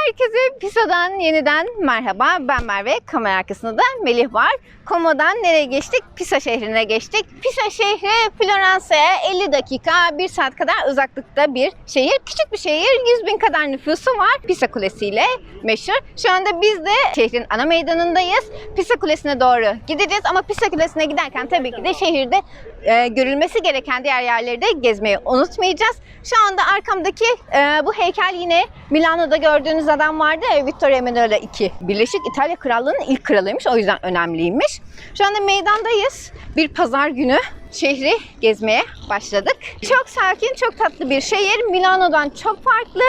Herkese Pisa'dan yeniden merhaba. Ben Merve. Kamera arkasında da Melih var. Como'dan nereye geçtik? Pisa şehrine geçtik. Pisa şehri Floransa'ya 50 dakika, 1 saat kadar uzaklıkta bir şehir. Küçük bir şehir. 100 bin kadar nüfusu var. Pisa Kulesi ile meşhur. Şu anda biz de şehrin ana meydanındayız. Pisa Kulesi'ne doğru gideceğiz. Ama Pisa Kulesi'ne giderken tabii ki de şehirde görülmesi gereken diğer yerleri de gezmeyi unutmayacağız. Şu anda arkamdaki bu heykel yine Milano'da gördüğünüz adam vardı ya, Vittorio Emanuele II. Birleşik İtalya Krallığı'nın ilk kralıymış, o yüzden önemliymiş. Şu anda meydandayız. Bir pazar günü şehri gezmeye başladık. Çok sakin, çok tatlı bir şehir. Milano'dan çok farklı.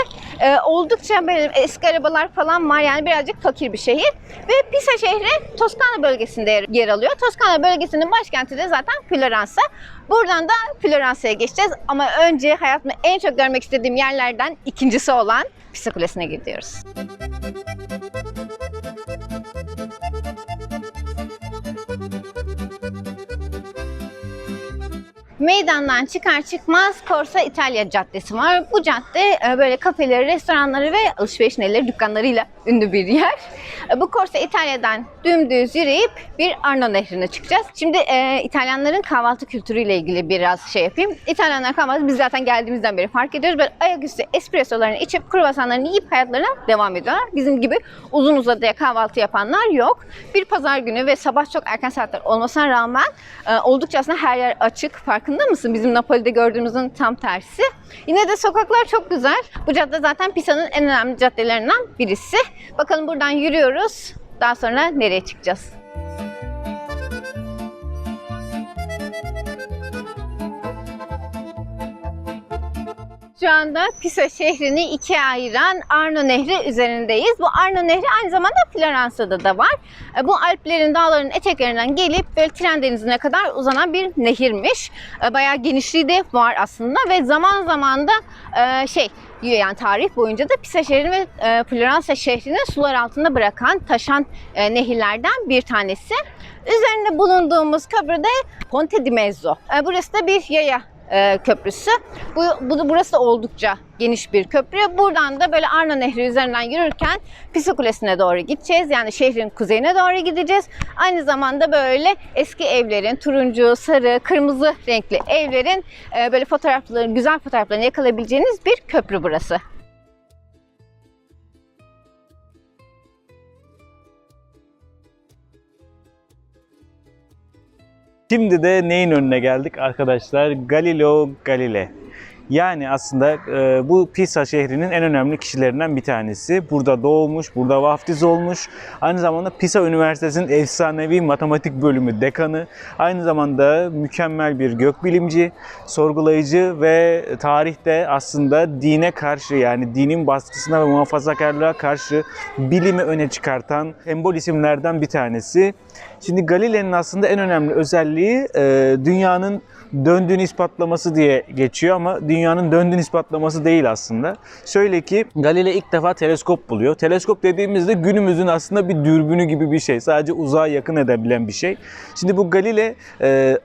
Oldukça böyle eski arabalar falan var. Yani birazcık fakir bir şehir. Ve Pisa şehri Toskana bölgesinde yer alıyor. Toskana bölgesinin başkenti de zaten Floransa. Buradan da Floransa'ya geçeceğiz. Ama önce hayatımda en çok görmek istediğim yerlerden ikincisi olan Pisa Kulesi'ne gidiyoruz. Meydandan çıkar çıkmaz Corso Italia Caddesi var. Bu cadde böyle kafeleri, restoranları ve alışveriş dükkanlarıyla ünlü bir yer. Bu Corso Italia'dan dümdüz yürüyüp bir Arno Nehri'ne çıkacağız. Şimdi İtalyanların kahvaltı kültürüyle ilgili biraz şey yapayım. İtalyanlar kahvaltı biz zaten geldiğimizden beri fark ediyoruz. Böyle ayaküstü espressolarını içip kruvasanlarını yiyip hayatlarına devam ediyorlar. Bizim gibi uzun uzadıya kahvaltı yapanlar yok. Bir pazar günü ve sabah çok erken saatler olmasına rağmen oldukça aslında her yer açık. Farkında mısın? Bizim Napoli'de gördüğümüzün tam tersi. Yine de sokaklar çok güzel. Bu cadde zaten Pisa'nın en önemli caddelerinden birisi. Bakalım buradan yürüyoruz. Daha sonra nereye çıkacağız? Şu anda Pisa şehrini ikiye ayıran Arno Nehri üzerindeyiz. Bu Arno Nehri aynı zamanda Floransa'da da var. Bu Alplerin, dağların eteklerinden gelip böyle Tren Denizi'ne kadar uzanan bir nehirmiş. Bayağı genişliği de var aslında ve zaman zaman da yani tarih boyunca da Pisa şehrini ve Floransa şehrini sular altında bırakan, taşan nehirlerden bir tanesi. Üzerinde bulunduğumuz köprü de Ponte di Mezzo. Burası da bir yaya köprüsü. Burası da oldukça geniş bir köprü. Buradan da böyle Arno Nehri üzerinden yürürken Pisa Kulesi'ne doğru gideceğiz. Yani şehrin kuzeyine doğru gideceğiz. Aynı zamanda böyle eski evlerin, turuncu, sarı, kırmızı renkli evlerin böyle güzel fotoğraflarını yakalayabileceğiniz bir köprü burası. Şimdi de neyin önüne geldik arkadaşlar? Galileo Galilei. Yani aslında bu Pisa şehrinin en önemli kişilerinden bir tanesi. Burada doğmuş, burada vaftiz olmuş. Aynı zamanda Pisa Üniversitesi'nin efsanevi matematik bölümü dekanı. Aynı zamanda mükemmel bir gökbilimci, sorgulayıcı ve tarihte aslında dine karşı, yani dinin baskısına ve muhafazakarlığa karşı bilimi öne çıkartan sembol isimlerden bir tanesi. Şimdi Galilei'nin aslında en önemli özelliği dünyanın döndüğünü ispatlaması diye geçiyor ama dünyanın döndüğünü ispatlaması değil aslında. Şöyle ki Galilei ilk defa teleskop buluyor. Teleskop dediğimizde günümüzün aslında bir dürbünü gibi bir şey. Sadece uzağa yakın edebilen bir şey. Şimdi bu Galilei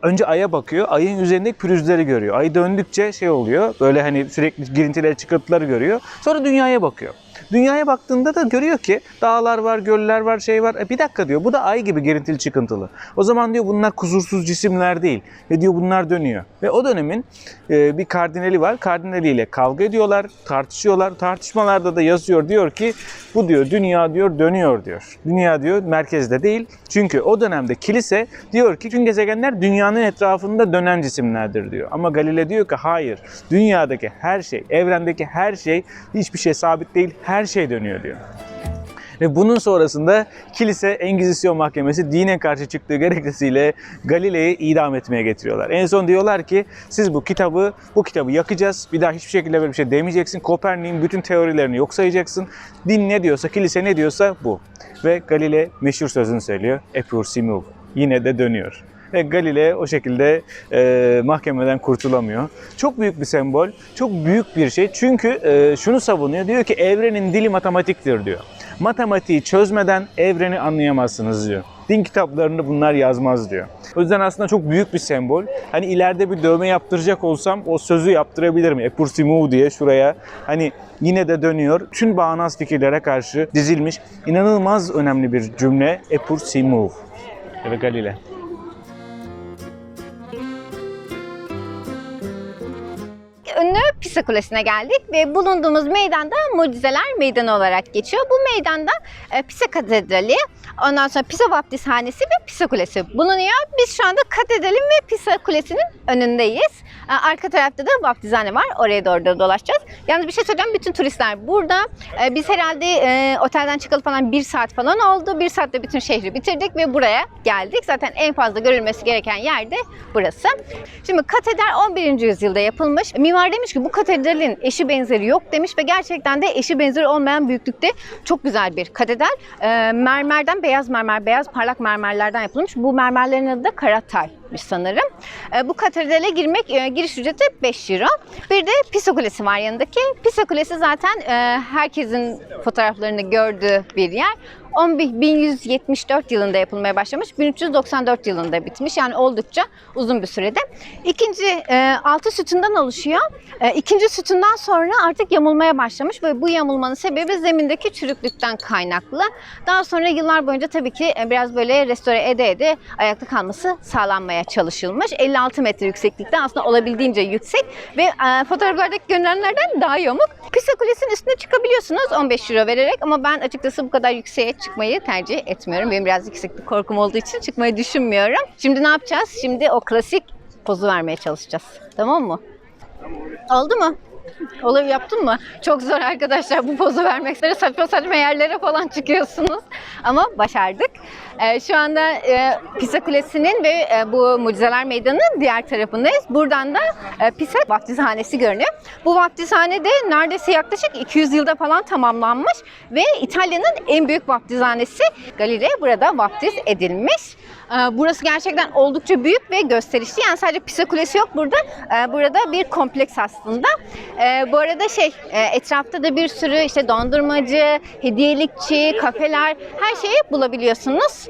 önce Ay'a bakıyor. Ay'ın üzerindeki pürüzleri görüyor. Ay döndükçe şey oluyor. Böyle hani sürekli girintiler, çıkıntılar görüyor. Sonra dünyaya bakıyor. Dünyaya baktığında da görüyor ki dağlar var, göller var, şey var. Bir dakika diyor, bu da ay gibi girintili çıkıntılı. O zaman diyor bunlar kusursuz cisimler değil. Ve diyor bunlar dönüyor. Ve o dönemin bir kardinali var. Kardinaliyle kavga ediyorlar, tartışıyorlar. Tartışmalarda da yazıyor, diyor ki bu diyor dünya diyor dönüyor diyor. Dünya diyor merkezde değil. Çünkü o dönemde kilise diyor ki tüm gezegenler dünyanın etrafında dönen cisimlerdir diyor. Ama Galilei diyor ki hayır. Dünyadaki her şey, evrendeki her şey, hiçbir şey sabit değil. Her şey dönüyor diyor. Ve bunun sonrasında kilise, Engizisyon mahkemesi dine karşı çıktığı gerekçesiyle Galilei'yi idam etmeye getiriyorlar. En son diyorlar ki siz bu kitabı yakacağız. Bir daha hiçbir şekilde böyle bir şey demeyeceksin. Kopernik'in bütün teorilerini yok sayacaksın. Din ne diyorsa, kilise ne diyorsa bu. Ve Galilei meşhur sözünü söylüyor. Eppur si muove. Yine de dönüyor. Ve Galilei o şekilde mahkemeden kurtulamıyor. Çok büyük bir sembol, çok büyük bir şey. Çünkü şunu savunuyor, diyor ki evrenin dili matematiktir diyor. Matematiği çözmeden evreni anlayamazsınız diyor. Din kitaplarında bunlar yazmaz diyor. O yüzden aslında çok büyük bir sembol. Hani ileride bir dövme yaptıracak olsam o sözü yaptırabilirim. Epur Simû diye şuraya. Hani yine de dönüyor. Tüm bağnaz fikirlere karşı dizilmiş. İnanılmaz önemli bir cümle. Epur Simû ve Galile. Ünlü Pisa Kulesi'ne geldik ve bulunduğumuz meydanda Mucizeler Meydanı olarak geçiyor. Bu meydanda Pisa Katedrali, ondan sonra Pisa Vaftizhanesi ve Pisa Kulesi bulunuyor. Biz şu anda katedralin ve Pisa Kulesi'nin önündeyiz. Arka tarafta da vaftizhane var. Oraya doğru da dolaşacağız. Yalnız bir şey söyleyeceğim. Bütün turistler burada. Biz herhalde otelden çıkalı falan 1 saat falan oldu. 1 saatte bütün şehri bitirdik ve buraya geldik. Zaten en fazla görülmesi gereken yer de burası. Şimdi katedral 11. yüzyılda yapılmış. Mimar demiş ki bu katedralin eşi benzeri yok demiş ve gerçekten de eşi benzeri olmayan büyüklükte çok güzel bir katedral. Mermerden, beyaz mermer, beyaz parlak mermerlerden yapılmış. Bu mermerlerin adı da Karatay'mış sanırım. Bu katedrale girmek, giriş ücreti 5 euro. Bir de Pisa Kulesi var yanındaki. Pisa Kulesi zaten herkesin fotoğraflarını gördüğü bir yer. 1174 yılında yapılmaya başlamış, 1394 yılında bitmiş. Yani oldukça uzun bir sürede. İkinci, 6 sütundan oluşuyor. İkinci sütundan sonra artık yamulmaya başlamış ve bu yamulmanın sebebi zemindeki çürüklükten kaynaklı. Daha sonra yıllar boyunca tabii ki biraz böyle restore ede ayakta kalması sağlanmaya çalışılmış. 56 metre yükseklikten aslında olabildiğince yüksek ve fotoğraflardaki görünenlerden daha yamuk. Pisa Kulesi'nin üstüne çıkabiliyorsunuz 15 euro vererek ama ben açıkçası bu kadar yükseğe çıkmayı tercih etmiyorum. Benim biraz yükseklik korkum olduğu için çıkmayı düşünmüyorum. Şimdi ne yapacağız? Şimdi o klasik pozu vermeye çalışacağız. Tamam mı? Oldu mu? Olur, yaptın mı? Çok zor arkadaşlar bu pozu vermek. Saçma saçma yerlere falan çıkıyorsunuz. Ama başardık. Şu anda Pisa Kulesi'nin ve bu Mucizeler Meydanı'nın diğer tarafındayız. Buradan da Pisa Vaftizhanesi görünüyor. Bu vaftizhane de neredeyse yaklaşık 200 yılda falan tamamlanmış ve İtalya'nın en büyük vaftizhanesi. Galile burada vaftiz edilmiş. Burası gerçekten oldukça büyük ve gösterişli. Yani sadece Pisa Kulesi yok burada. Burada bir kompleks aslında. Bu arada etrafta da bir sürü işte dondurmacı, hediyelikçi, kafeler, her şeyi bulabiliyorsunuz.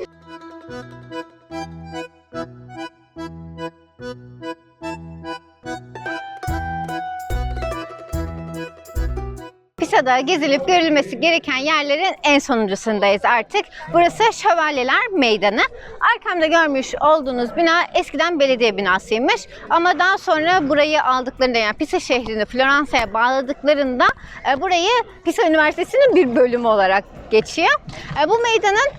Pisa'da gezilip görülmesi gereken yerlerin en sonuncusundayız artık. Burası Şövalyeler Meydanı. Arkamda görmüş olduğunuz bina eskiden belediye binasıymış. Ama daha sonra burayı aldıklarında, yani Pisa şehrini Floransa'ya bağladıklarında burayı Pisa Üniversitesi'nin bir bölümü olarak geçiyor. Bu meydanın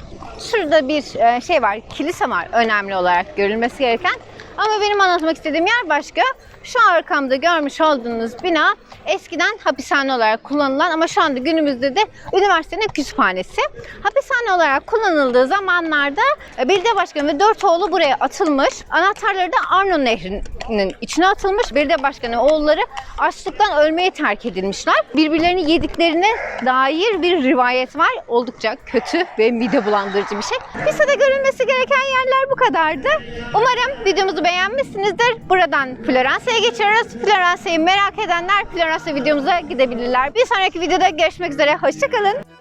şurada bir şey var, kilise var önemli olarak görülmesi gereken. Ama benim anlatmak istediğim yer başka. Şu arkamda görmüş olduğunuz bina eskiden hapishane olarak kullanılan ama şu anda günümüzde de üniversitenin kütüphanesi. Hapishane olarak kullanıldığı zamanlarda belediye başkanı ve 4 oğlu buraya atılmış. Anahtarları da Arno Nehri'nin içine atılmış. Belediye başkanı oğulları açlıktan ölmeye terk edilmişler. Birbirlerini yediklerine dair bir rivayet var. Oldukça kötü ve mide bulandırıcı bir şey. Pisa'da görülmesi gereken yerler bu kadardı. Umarım videomuzu beğenmişsinizdir. Buradan Floransa'ya geçiyoruz. Floransa'yı merak edenler Floransa videomuza gidebilirler. Bir sonraki videoda görüşmek üzere. Hoşça kalın.